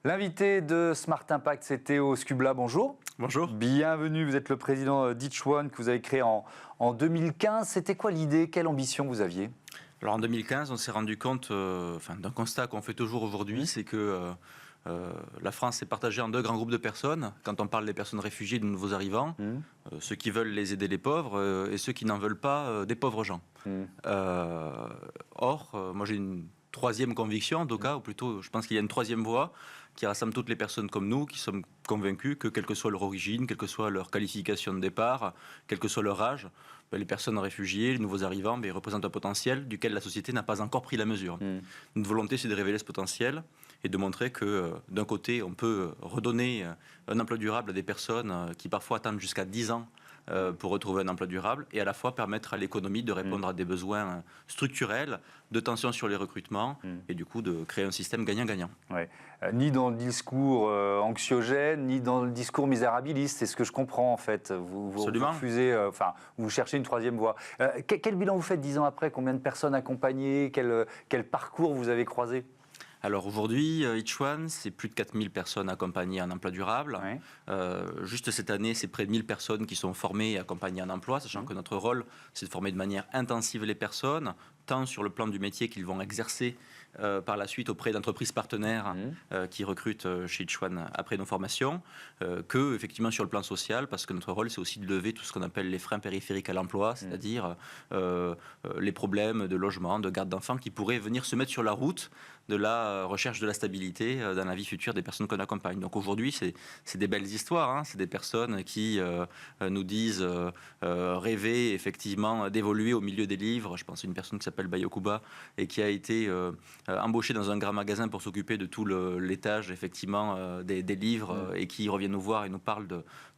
L'invité de Smart Impact, c'est Théo Skubla. Bonjour. Bonjour. Bienvenue, vous êtes le président d'Each One que vous avez créé en 2015. C'était quoi l'idée? Quelle ambition vous aviez? Alors en 2015, on s'est rendu compte d'un constat qu'on fait toujours aujourd'hui, c'est que la France est partagée en deux grands groupes de personnes. Quand on parle des personnes réfugiées, de nouveaux arrivants, ceux qui veulent les aider les pauvres et ceux qui n'en veulent pas des pauvres gens. Or, moi j'ai une troisième conviction, en tout cas, ou plutôt je pense qu'il y a une troisième voie qui rassemble toutes les personnes comme nous, qui sommes convaincus que quelle que soit leur origine, quelle que soit leur qualification de départ, quel que soit leur âge, les personnes réfugiées, les nouveaux arrivants, représentent un potentiel duquel la société n'a pas encore pris la mesure. Notre volonté, c'est de révéler ce potentiel et de montrer que, d'un côté, on peut redonner un emploi durable à des personnes qui parfois attendent jusqu'à 10 ans pour retrouver un emploi durable, et à la fois permettre à l'économie de répondre à des besoins structurels, de tension sur les recrutements, et du coup de créer un système gagnant-gagnant. Ouais. Ni dans le discours anxiogène, ni dans le discours misérabiliste, c'est ce que je comprends en fait. Vous refusez, vous cherchez une troisième voie. Quel bilan vous faites 10 ans après? Combien de personnes accompagnées? Quel parcours vous avez croisé? Alors aujourd'hui, Each One, c'est plus de 4000 personnes accompagnées en emploi durable. Ouais. Juste cette année, c'est près de 1000 personnes qui sont formées et accompagnées en emploi, sachant que notre rôle, c'est de former de manière intensive les personnes, tant sur le plan du métier qu'ils vont exercer par la suite auprès d'entreprises partenaires qui recrutent chez Each One après nos formations, que effectivement sur le plan social, parce que notre rôle, c'est aussi de lever tout ce qu'on appelle les freins périphériques à l'emploi, c'est-à-dire les problèmes de logement, de garde d'enfants qui pourraient venir se mettre sur la route de la recherche de la stabilité dans la vie future des personnes qu'on accompagne. Donc aujourd'hui, c'est des belles histoires, c'est des personnes qui nous disent rêver effectivement d'évoluer au milieu des livres. Je pense à une personne qui s'appelle Bayokuba et qui a été embauchée dans un grand magasin pour s'occuper de tout l'étage effectivement des livres et qui revient nous voir et nous parle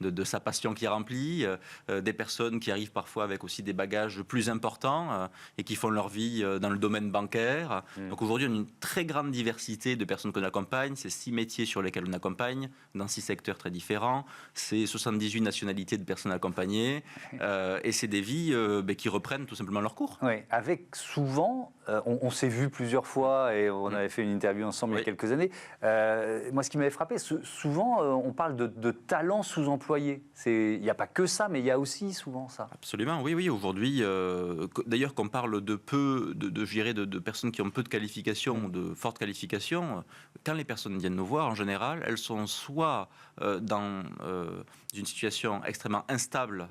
de sa passion qui remplit. Des personnes qui arrivent parfois avec aussi des bagages plus importants et qui font leur vie dans le domaine bancaire. Donc aujourd'hui, on a une très grande diversité de personnes qu'on accompagne. C'est 6 métiers sur lesquels on accompagne, dans 6 secteurs très différents. C'est 78 nationalités de personnes accompagnées. Et c'est des vies qui reprennent tout simplement leur cours. Oui, avec souvent, on s'est vu plusieurs fois et on avait fait une interview ensemble il y a quelques années. Moi, ce qui m'avait frappé, souvent, on parle de talents sous-employés. Il n'y a pas que ça, mais il y a aussi souvent ça. Absolument, oui. Aujourd'hui, d'ailleurs, qu'on parle de peu, je dirais, de personnes qui ont peu de qualifications, de fortes qualifications, quand les personnes viennent nous voir, en général, elles sont soit dans une situation extrêmement instable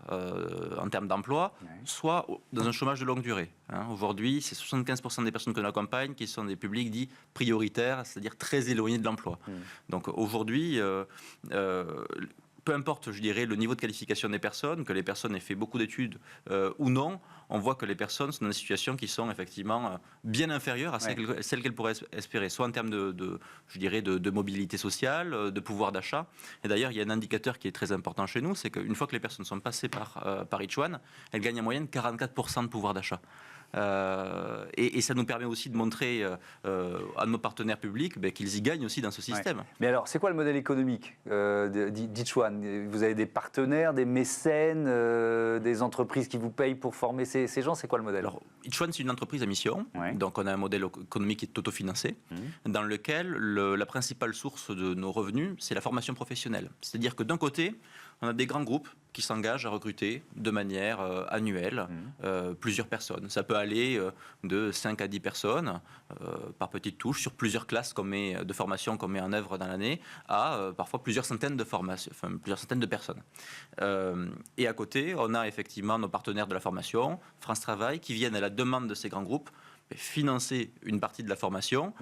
en termes d'emploi, soit dans un chômage de longue durée. Aujourd'hui, c'est 75% des personnes qu'on accompagne qui sont des publics dits prioritaires, c'est-à-dire très éloignés de l'emploi. Donc aujourd'hui, peu importe, je dirais, le niveau de qualification des personnes, que les personnes aient fait beaucoup d'études ou non, on voit que les personnes sont dans des situations qui sont effectivement bien inférieures à celles qu'elles pourraient espérer, soit en termes de mobilité sociale, de pouvoir d'achat. Et d'ailleurs, il y a un indicateur qui est très important chez nous, c'est qu'une fois que les personnes sont passées par Each One, elles gagnent en moyenne 44% de pouvoir d'achat. Et ça nous permet aussi de montrer à nos partenaires publics qu'ils y gagnent aussi dans ce système. Mais alors, c'est quoi le modèle économique d'Each One? Vous avez des partenaires, des mécènes, des entreprises qui vous payent pour former ces gens? C'est quoi le modèle? Alors, Each One, c'est une entreprise à mission. Donc, on a un modèle économique qui est autofinancé, dans lequel la principale source de nos revenus, c'est la formation professionnelle. C'est-à-dire que d'un côté, on a des grands groupes qui s'engagent à recruter de manière annuelle plusieurs personnes. Ça peut aller de 5 à 10 personnes par petites touches sur plusieurs classes de formation qu'on met en œuvre dans l'année à parfois plusieurs centaines de personnes. Et à côté, on a effectivement nos partenaires de la formation, France Travail, qui viennent à la demande de ces grands groupes financer une partie de la formation,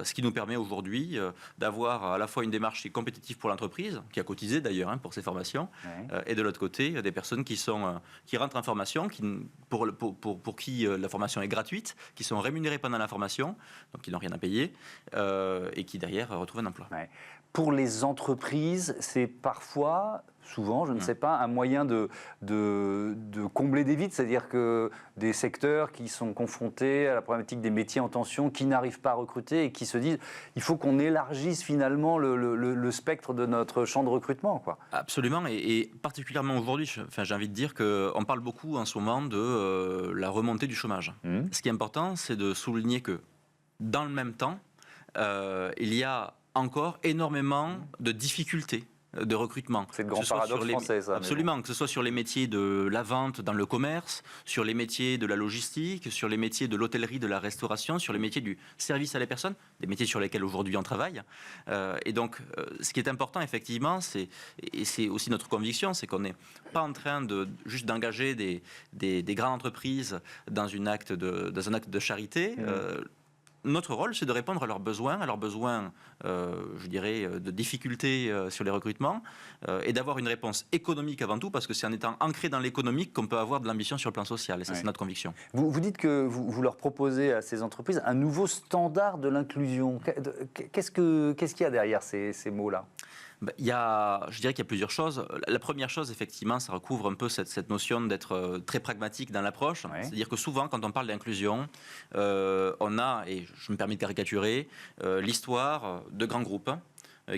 ce qui nous permet aujourd'hui d'avoir à la fois une démarche qui est compétitive pour l'entreprise, qui a cotisé d'ailleurs pour ces formations, et de l'autre côté, des personnes qui rentrent en formation, pour qui la formation est gratuite, qui sont rémunérées pendant la formation, donc qui n'ont rien à payer, et qui derrière retrouvent un emploi. Pour les entreprises, c'est parfois, souvent, je ne sais pas, un moyen de combler des vides, c'est-à-dire que des secteurs qui sont confrontés à la problématique des métiers en tension, qui n'arrivent pas à recruter et qui se disent il faut qu'on élargisse finalement le spectre de notre champ de recrutement, quoi. Absolument, et particulièrement aujourd'hui, j'ai envie de dire qu'on parle beaucoup en ce moment de la remontée du chômage. Ce qui est important, c'est de souligner que dans le même temps, il y a encore énormément de difficultés de recrutement. C'est le grand paradoxe français, ça. Absolument, que ce soit sur les métiers de la vente dans le commerce, sur les métiers de la logistique, sur les métiers de l'hôtellerie, de la restauration, sur les métiers du service à la personne, des métiers sur lesquels aujourd'hui on travaille. Et donc, ce qui est important, effectivement, et c'est aussi notre conviction, c'est qu'on n'est pas en train juste d'engager des grandes entreprises dans un acte de charité. Notre rôle, c'est de répondre à leurs besoins, je dirais, de difficultés sur les recrutements, et d'avoir une réponse économique avant tout, parce que c'est en étant ancré dans l'économique qu'on peut avoir de l'ambition sur le plan social, et ça, c'est notre conviction. Vous dites que vous leur proposez à ces entreprises un nouveau standard de l'inclusion. Qu'est-ce qu'il y a derrière ces mots-là ? Je dirais qu'il y a plusieurs choses. La première chose, effectivement, ça recouvre un peu cette notion d'être très pragmatique dans l'approche. Ouais. C'est-à-dire que souvent, quand on parle d'inclusion, on a, et je me permets de caricaturer, l'histoire de grands groupes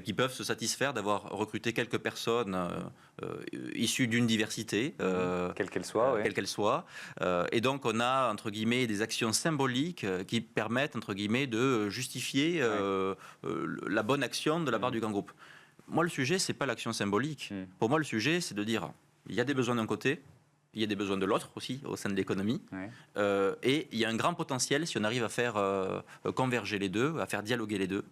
qui peuvent se satisfaire d'avoir recruté quelques personnes issues d'une diversité. Quelle qu'elle soit. Quelle qu'elle soit. Et donc, on a, entre guillemets, des actions symboliques qui permettent, entre guillemets, de justifier la bonne action de la part du grand groupe. Moi, le sujet, ce n'est pas l'action symbolique. Pour moi, le sujet, c'est de dire, il y a des besoins d'un côté, il y a des besoins de l'autre aussi, au sein de l'économie. Et il y a un grand potentiel si on arrive à faire converger les deux, à faire dialoguer les deux.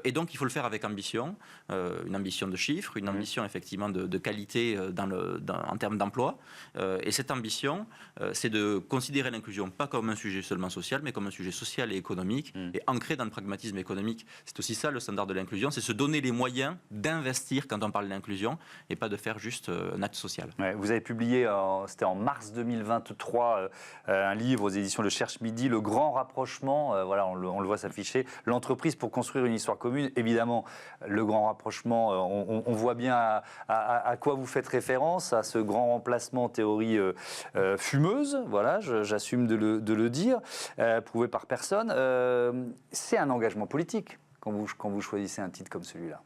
Et donc, il faut le faire avec ambition, une ambition de chiffres, une ambition effectivement de qualité en termes d'emploi. Et cette ambition, c'est de considérer l'inclusion pas comme un sujet seulement social, mais comme un sujet social et économique, et ancré dans le pragmatisme économique. C'est aussi ça le standard de l'inclusion, c'est se donner les moyens d'investir quand on parle d'inclusion, et pas de faire juste un acte social. Ouais, vous avez publié c'était en mars 2023, un livre aux éditions Le Cherche Midi, Le Grand Rapprochement, voilà, on le voit s'afficher, l'entreprise pour construire une histoire commune. Évidemment, le Grand Rapprochement, on voit bien à quoi vous faites référence, à ce grand remplacement en théorie fumeuse, voilà, j'assume de le dire, prouvé par personne. C'est un engagement politique quand vous choisissez un titre comme celui-là.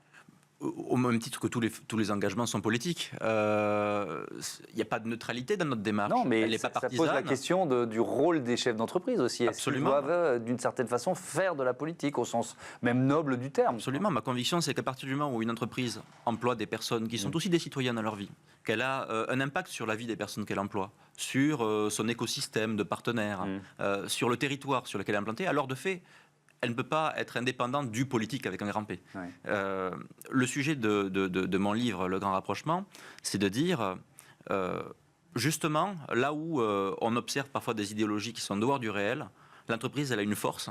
Au même titre que tous les engagements sont politiques. Il n'y a pas de neutralité dans notre démarche. Non, mais elle n'est pas partisane. Ça pose la question du rôle des chefs d'entreprise aussi. Est-ce qu'ils doivent, d'une certaine façon, faire de la politique, au sens même noble du terme ? Absolument. Ma conviction, c'est qu'à partir du moment où une entreprise emploie des personnes qui sont aussi des citoyens dans leur vie, qu'elle a un impact sur la vie des personnes qu'elle emploie, sur son écosystème de partenaires, sur le territoire sur lequel elle est implantée, alors de fait, elle ne peut pas être indépendante du politique avec un grand P. Le sujet de mon livre, Le Grand Rapprochement, c'est de dire, justement, là où on observe parfois des idéologies qui sont dehors du réel, l'entreprise, elle a une force,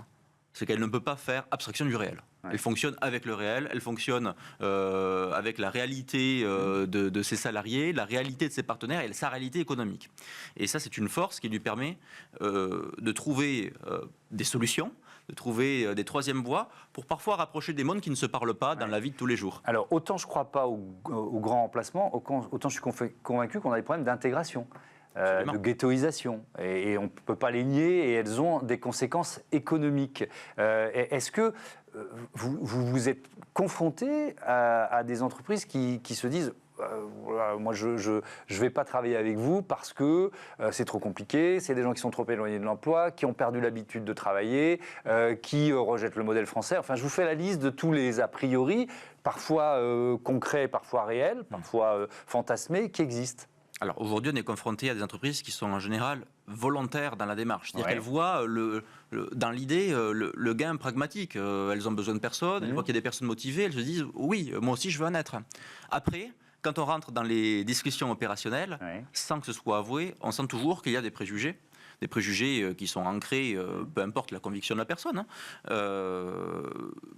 c'est qu'elle ne peut pas faire abstraction du réel. Elle fonctionne avec le réel, elle fonctionne avec la réalité de ses salariés, la réalité de ses partenaires et sa réalité économique. Et ça, c'est une force qui lui permet de trouver des solutions, de trouver des troisièmes voies pour parfois rapprocher des mondes qui ne se parlent pas dans la vie de tous les jours. Alors, autant je ne crois pas au grand remplacement, autant je suis convaincu qu'on a des problèmes d'intégration. De ghettoisation, et on ne peut pas les nier, et elles ont des conséquences économiques. Est-ce que vous êtes confronté à des entreprises qui se disent moi je ne vais pas travailler avec vous parce que c'est trop compliqué, c'est des gens qui sont trop éloignés de l'emploi, qui ont perdu l'habitude de travailler, qui rejettent le modèle français. Enfin, je vous fais la liste de tous les a priori, parfois concrets, parfois réels, parfois fantasmés, qui existent. Alors aujourd'hui, on est confronté à des entreprises qui sont en général volontaires dans la démarche. C'est-à-dire qu'elles voient dans l'idée le gain pragmatique. Elles ont besoin de personnes, elles voient qu'il y a des personnes motivées, elles se disent « oui, moi aussi je veux en être ». Après, quand on rentre dans les discussions opérationnelles, sans que ce soit avoué, on sent toujours qu'il y a des préjugés qui sont ancrés, peu importe la conviction de la personne,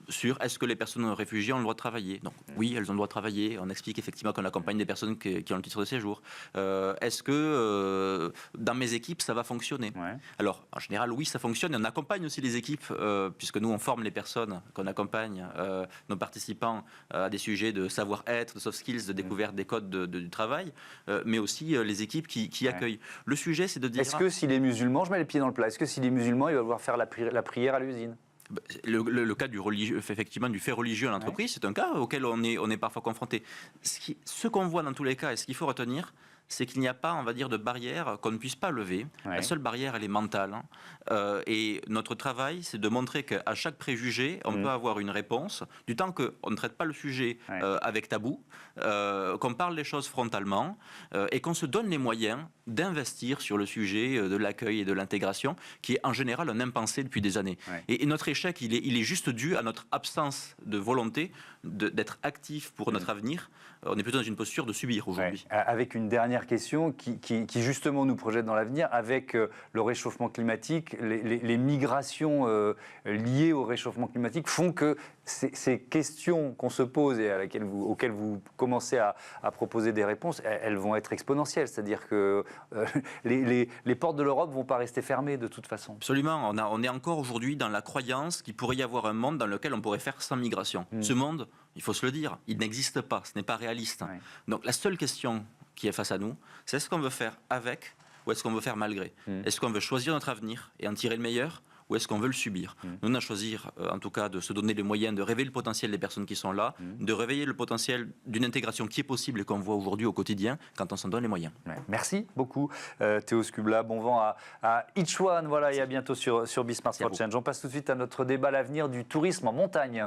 sur est-ce que les personnes réfugiées ont le droit de travailler. Donc oui, elles ont le droit de travailler. On explique effectivement qu'on accompagne des personnes qui ont le titre de séjour. Est-ce que dans mes équipes, ça va fonctionner ? Alors, en général, oui, ça fonctionne. Et on accompagne aussi les équipes, puisque nous, on forme les personnes qu'on accompagne, nos participants, à des sujets de savoir-être, de soft skills, de découverte des codes du travail, mais aussi les équipes qui accueillent. Le sujet, c'est de dire... Est-ce que si les musulmans, je mets les pieds dans le plat, est-ce que si les musulmans, ils vont devoir faire la prière à l'usine ? Le cas du religieux, effectivement, du fait religieux à l'entreprise, c'est un cas auquel on est parfois confronté. Ce qu'on voit dans tous les cas, et ce qu'il faut retenir, c'est qu'il n'y a pas, on va dire, de barrière qu'on ne puisse pas lever. Ouais. La seule barrière, elle est mentale. Et notre travail, c'est de montrer qu'à chaque préjugé, on peut avoir une réponse, du temps qu'on ne traite pas le sujet avec tabou, qu'on parle les choses frontalement et qu'on se donne les moyens d'investir sur le sujet de l'accueil et de l'intégration, qui est en général un impensé depuis des années. Ouais. Et notre échec, il est juste dû à notre absence de volonté d'être actif pour notre avenir. On est plutôt dans une posture de subir aujourd'hui. Ouais. Avec une dernière question qui justement nous projette dans l'avenir, avec le réchauffement climatique, les migrations liées au réchauffement climatique font que ces questions qu'on se pose et auxquelles vous commencez à proposer des réponses, elles vont être exponentielles. C'est-à-dire que les portes de l'Europe ne vont pas rester fermées de toute façon. Absolument. On est encore aujourd'hui dans la croyance qu'il pourrait y avoir un monde dans lequel on pourrait faire sans migration. Ce monde, il faut se le dire, il n'existe pas, ce n'est pas réaliste. Ouais. Donc la seule question qui est face à nous, c'est est-ce qu'on veut faire avec ou est-ce qu'on veut faire malgré? Est-ce qu'on veut choisir notre avenir et en tirer le meilleur ou est-ce qu'on veut le subir? Nous, on a choisi, en tout cas, de se donner les moyens de réveiller le potentiel des personnes qui sont là, de réveiller le potentiel d'une intégration qui est possible et qu'on voit aujourd'hui au quotidien quand on s'en donne les moyens. Ouais. Merci beaucoup, Théo Skubla. Bon vent à Each One, voilà, et à bientôt sur Bismart Sport Challenge. On passe tout de suite à notre débat, l'avenir du tourisme en montagne.